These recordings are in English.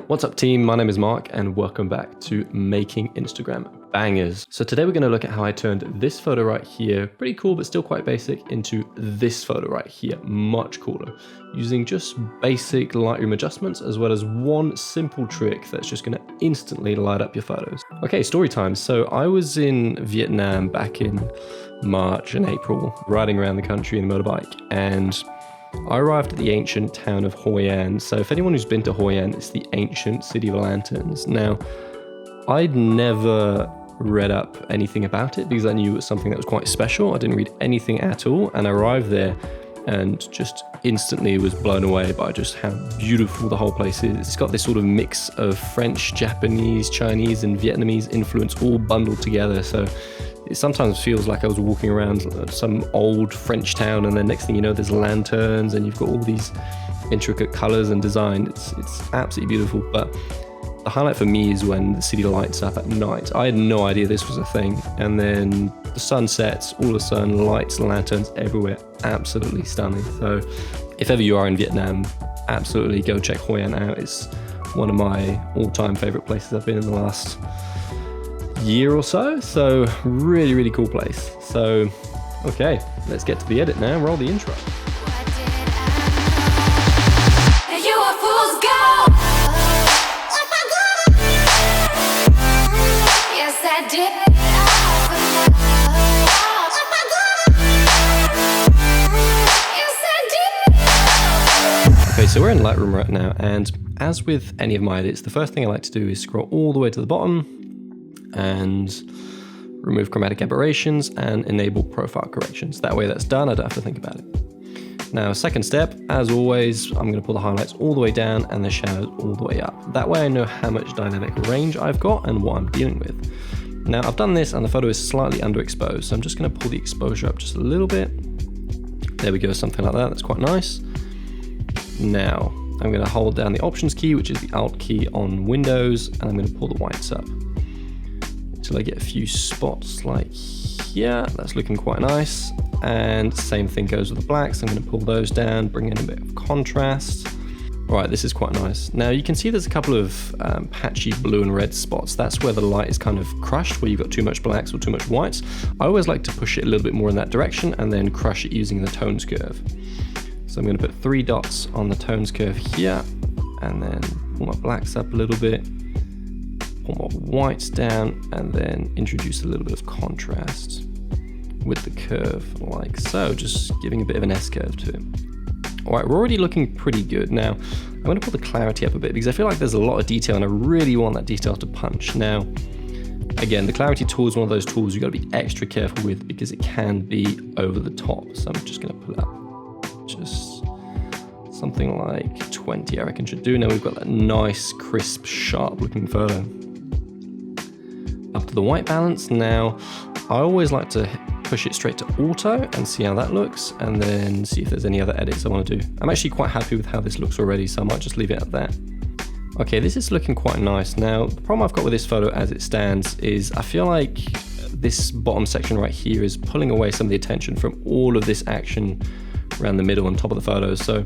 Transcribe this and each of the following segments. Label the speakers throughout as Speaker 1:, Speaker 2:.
Speaker 1: What's up team, my name is Mark and welcome back to Making Instagram Bangers. So today we're going to look at how I turned this photo right here, pretty cool but still quite basic, into this photo right here, much cooler, using just basic Lightroom adjustments as well as one simple trick that's just going to instantly light up your photos. Okay, story time. So I was in Vietnam back in March and April, riding around the country in a motorbike, and I arrived at the ancient town of Hoi An. So if anyone who's been to Hoi An, it's the ancient city of lanterns. Now, I'd never read up anything about it because I knew it was something that was quite special. I didn't read anything at all, and I arrived there and just instantly was blown away by just how beautiful the whole place is. It's got this sort of mix of French, Japanese, Chinese, and Vietnamese influence all bundled together. So it sometimes feels like I was walking around some old French town, and then next thing you know, there's lanterns and you've got all these intricate colors and design. It's absolutely beautiful. But the highlight for me is when the city lights up at night. I had no idea this was a thing. And then the sun sets, all of a sudden lights, lanterns everywhere. Absolutely stunning. So if ever you are in Vietnam, absolutely go check Hoi An out. It's one of my all-time favorite places I've been in the last year or so. So really, really cool place. So, okay, let's get to the edit now. Roll the intro. Okay, so we're in Lightroom right now, and as with any of my edits, the first thing I like to do is scroll all the way to the bottom and remove chromatic aberrations and enable profile corrections. That way that's done, I don't have to think about it. Now, second step, as always, I'm going to pull the highlights all the way down and the shadows all the way up. That way I know how much dynamic range I've got and what I'm dealing with. Now, I've done this and the photo is slightly underexposed, so I'm just going to pull the exposure up just a little bit. There we go, something like that. That's quite nice. Now, I'm going to hold down the Options key, which is the Alt key on Windows, and I'm going to pull the whites up until I get a few spots like here. That's looking quite nice. And same thing goes with the blacks. I'm going to pull those down, bring in a bit of contrast. All right, this is quite nice. Now you can see there's a couple of patchy blue and red spots. That's where the light is kind of crushed, where you've got too much blacks or too much whites. I always like to push it a little bit more in that direction and then crush it using the tones curve. So I'm going to put 3 dots on the tones curve here, and then pull my blacks up a little bit, pull my whites down, and then introduce a little bit of contrast with the curve like so, just giving a bit of an S-curve to it. All right, we're already looking pretty good. Now, I'm going to pull the clarity up a bit because I feel like there's a lot of detail and I really want that detail to punch. Now, again, the clarity tool is one of those tools you've got to be extra careful with because it can be over the top. So I'm just going to pull it up. Just something like 20, I reckon should do. Now we've got that nice, crisp, sharp looking photo. Up to the white balance. Now, I always like to push it straight to auto and see how that looks, and then see if there's any other edits I want to do. I'm actually quite happy with how this looks already, so I might just leave it at that. Okay, this is looking quite nice. Now, the problem I've got with this photo as it stands is I feel like this bottom section right here is pulling away some of the attention from all of this action around the middle and top of the photo. So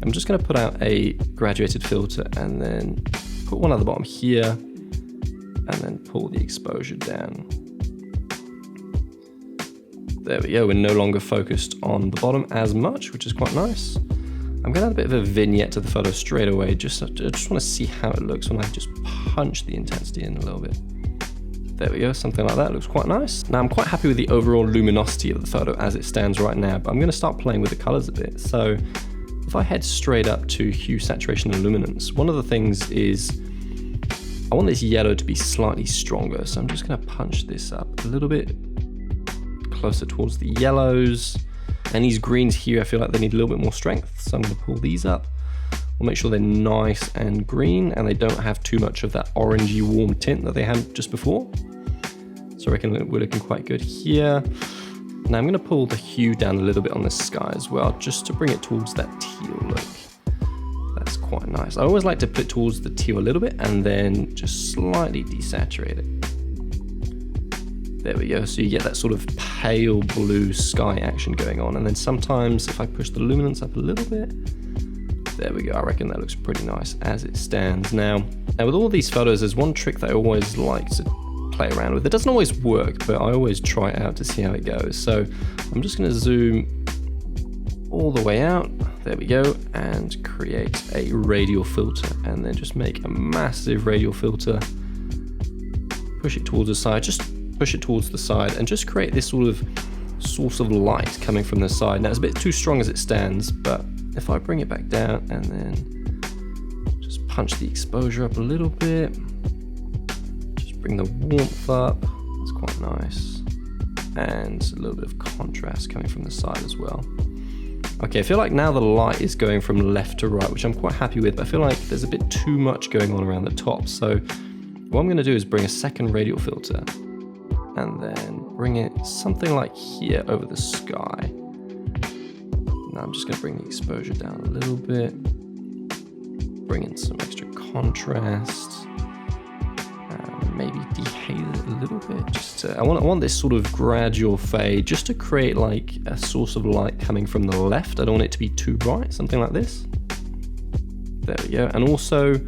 Speaker 1: I'm just going to put out a graduated filter and then put one at the bottom here and then pull the exposure down. There we go, we're no longer focused on the bottom as much, which is quite nice. I'm going to add a bit of a vignette to the photo straight away. I just want to see how it looks when I just punch the intensity in a little bit. There we go, something like that looks quite nice. Now I'm quite happy with the overall luminosity of the photo as it stands right now, but I'm going to start playing with the colors a bit. So if I head straight up to hue, saturation, and luminance, one of the things is I want this yellow to be slightly stronger. So I'm just going to punch this up a little bit closer towards the yellows. And these greens here, I feel like they need a little bit more strength. So I'm going to pull these up. We'll make sure they're nice and green and they don't have too much of that orangey warm tint that they had just before. So I reckon we're looking quite good here. Now I'm going to pull the hue down a little bit on the sky as well, just to bring it towards that teal look. That's quite nice. I always like to put it towards the teal a little bit and then just slightly desaturate it. There we go, so you get that sort of pale blue sky action going on. And then sometimes if I push the luminance up a little bit, There we go, I reckon that looks pretty nice as it stands. Now with all these photos, there's one trick that I always like to play around with. It doesn't always work, but I always try it out to see how it goes. So I'm just going to zoom all the way out, there we go, and create a radial filter, and then just make a massive radial filter, push it towards the side, just push it towards the side, and just create this sort of source of light coming from the side. Now it's a bit too strong as it stands, but if I bring it back down and then just punch the exposure up a little bit, just bring the warmth up, that's quite nice, and a little bit of contrast coming from the side as well. Okay, I feel like now the light is going from left to right, which I'm quite happy with, but I feel like there's a bit too much going on around the top. So what I'm going to do is bring a second radial filter and then bring it something like here over the sky. Now I'm just going to bring the exposure down a little bit, bring in some extra contrast, maybe dehaze it a little bit. Just to, I want this sort of gradual fade, just to create like a source of light coming from the left. I don't want it to be too bright, something like this. There we go. And also,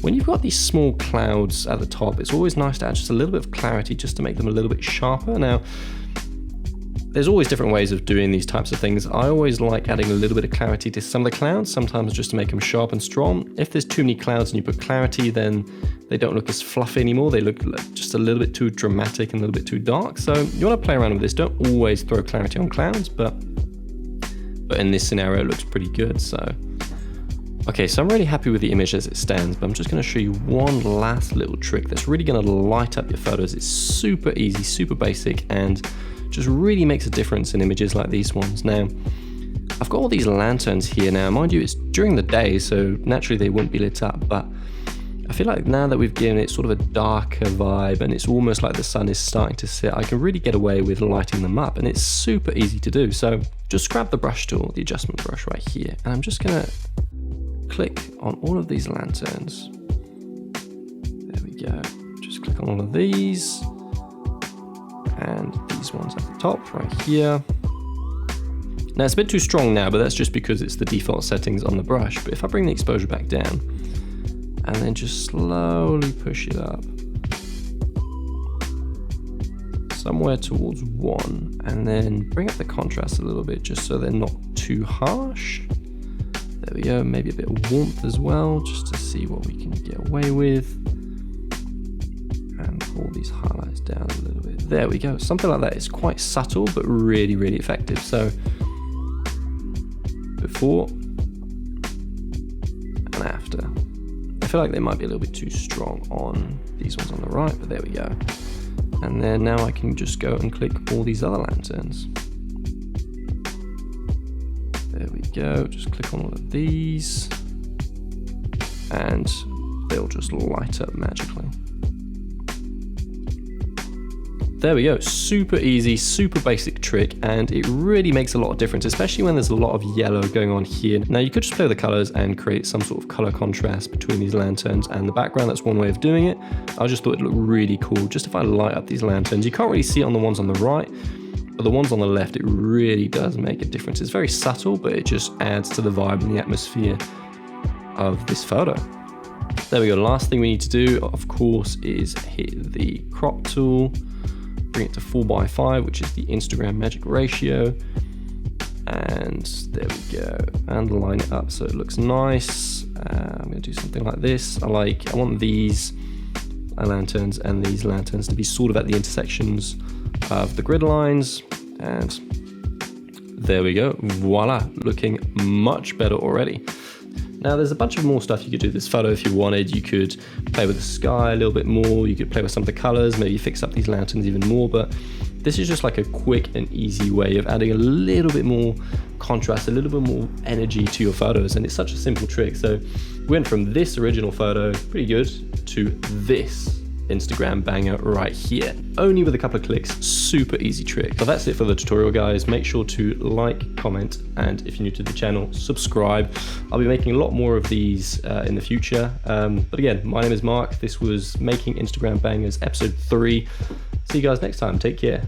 Speaker 1: when you've got these small clouds at the top, it's always nice to add just a little bit of clarity just to make them a little bit sharper. Now, there's always different ways of doing these types of things. I always like adding a little bit of clarity to some of the clouds, sometimes just to make them sharp and strong. If there's too many clouds and you put clarity, then they don't look as fluffy anymore. They look just a little bit too dramatic and a little bit too dark. So you want to play around with this. Don't always throw clarity on clouds, but in this scenario, it looks pretty good. So, okay, so I'm really happy with the image as it stands, but I'm just going to show you one last little trick that's really going to light up your photos. It's super easy, super basic, and just really makes a difference in images like these ones. Now, I've got all these lanterns here now. Mind you, it's during the day, so naturally they wouldn't be lit up, but I feel like now that we've given it sort of a darker vibe and it's almost like the sun is starting to set, I can really get away with lighting them up, and it's super easy to do. So just grab the brush tool, the adjustment brush right here, and I'm just gonna click on all of these lanterns. There we go. Just click on all of these, and these ones at the top right here. Now it's a bit too strong now, but that's just because it's the default settings on the brush. But if I bring the exposure back down and then just slowly push it up somewhere towards 1, and then bring up the contrast a little bit just so they're not too harsh. There we go, maybe a bit of warmth as well, just to see what we can get away with. And pull these highlights down a little bit. There we go. Something like that is quite subtle, but really, really effective. So before and after. I feel like they might be a little bit too strong on these ones on the right, but there we go. And then now I can just go and click all these other lanterns. There we go. Just click on all of these and they'll just light up magically. There we go, super easy, super basic trick, and it really makes a lot of difference, especially when there's a lot of yellow going on here. Now you could just play with the colors and create some sort of color contrast between these lanterns and the background. That's one way of doing it. I just thought it looked really cool. Just if I light up these lanterns, you can't really see it on the ones on the right, but the ones on the left, it really does make a difference. It's very subtle, but it just adds to the vibe and the atmosphere of this photo. There we go, last thing we need to do, of course, is hit the crop tool, bring it to 4:5, which is the Instagram magic ratio, and there we go, and line it up so it looks nice. I'm going to do something like this. I want these lanterns and these lanterns to be sort of at the intersections of the grid lines, and there we go, voila, looking much better already. Now there's a bunch of more stuff you could do with this photo if you wanted. You could play with the sky a little bit more, you could play with some of the colors, maybe fix up these lanterns even more, but this is just like a quick and easy way of adding a little bit more contrast, a little bit more energy to your photos, and it's such a simple trick. So we went from this original photo, pretty good, to this Instagram banger right here, only with a couple of clicks. Super easy trick. So that's it for the tutorial, guys. Make sure to like, comment, and if you're new to the channel, subscribe. I'll be making a lot more of these in the future, but again, my name is Mark. This was Making Instagram Bangers episode 3. See you guys next time. Take care.